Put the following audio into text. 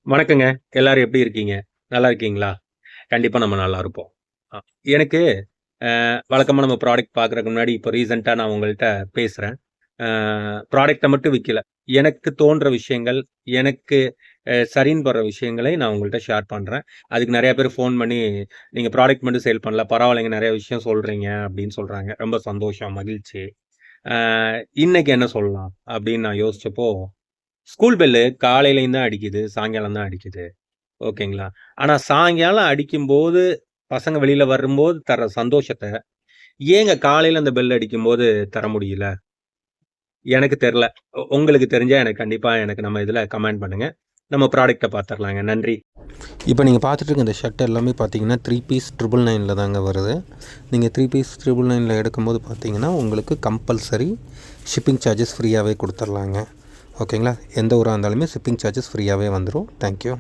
வணக்கங்க. எல்லாரும் எப்படி இருக்கீங்க? நல்லா இருக்கீங்களா? கண்டிப்பா நம்ம நல்லா இருப்போம். அ எனக்கு வழக்கமா நம்ம ப்ராடக்ட் பார்க்கறதுக்கு முன்னாடி இப்ப ரீசென்ட்டா நான் உங்கள்ட்ட பேசுறேன். அ ப்ராடக்ட்ட மட்டும் விக்கல. எனக்கு தோன்ற விஷயங்கள், எனக்கு சரின்னு படுற விஷயங்களை நான் உங்கள்ட்ட ஷேர் பண்றேன். அதுக்கு நெறைய பேர் ஃபோன் பண்ணி, "நீங்க ப்ராடக்ட் மட்டும் சேல் பண்ணல. பரவாயில்லங்க நெறைய விஷயம் சொல்றீங்க" அப்படின்னு சொல்றாங்க. ரொம்ப சந்தோஷம், மகிழ்ச்சி. அ இன்னைக்கு என்ன சொல்லலாம்? அப்படின்னு நான் யோசிச்சப்போ, ஸ்கூல் பெல்லு காலையிலயும் தான் அடிக்குது, சாயங்காலம் தான் அடிக்குது. ஓகேங்களா. ஆனா சாயங்காலம் அடிக்கும்போது, பசங்க வெளில வரும்போது தர்ற சந்தோஷத்த, ஏங்க காலையில அந்த பெல் அடிக்கும்போது தர முடியல? எனக்கு தெர்ல. உங்களுக்கு தெரிஞ்சா எனக்கு கண்டிப்பா எனக்கு நம்ம இதுல கமெண்ட் பண்ணுங்க. நம்ம ப்ராடக்ட்ட பாத்துரலாங்க. நன்றி. இப்போ நீங்கள் பார்த்துட்டு இருக்க இந்த ஷர்ட் எல்லாமே பார்த்தீங்கன்னா 3 பீஸ் 999 தாங்க வருது. நீங்கள் 3 பீஸ் 999 எடுக்கும்போது பார்த்தீங்கன்னா உங்களுக்கு கம்பல்சரி ஷிப்பிங் சார்ஜஸ் ஃப்ரீயாகவே கொடுத்துர்லாங்க. ஓகேங்களா, எந்த ஊராக இருந்தாலுமே ஷிப்பிங் சார்ஜஸ் ஃப்ரீயாகவே வந்துடும். தேங்க்யூ.